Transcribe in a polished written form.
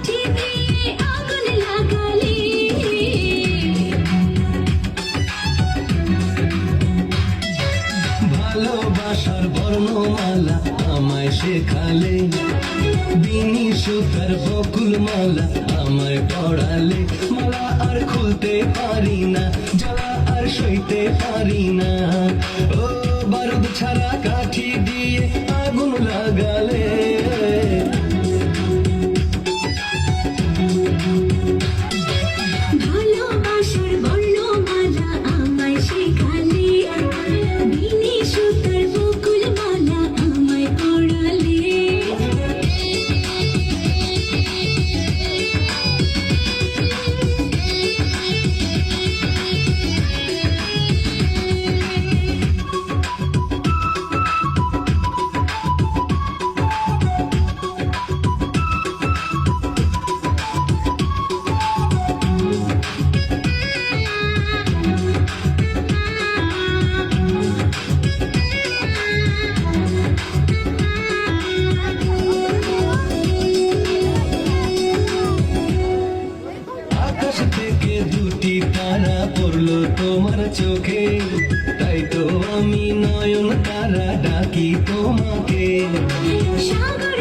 কাঠি দিয়ে আগুন লাগালে ভালোবাসার বর্ণমালা আমায় শেখালে, বিনি সুতার বকুল মালা আমায় পড়ালে। মালা আর খুলতে পারি না, জ্বালা আর সইতে পারি না। ও বারুদ ছাড়া কাঠি দিয়ে আগুন লাগালে। ভালোবাসার বর্ণমালা আমায় শেখালে, বিনি সুতার বকুল মালা আমায় পড়ালে। আকাশ থেকে দুটি তারা পড়লো তোমার চোখে, তাই তো আমি নয়ন তারা ডাকি তোমাকে। সাগর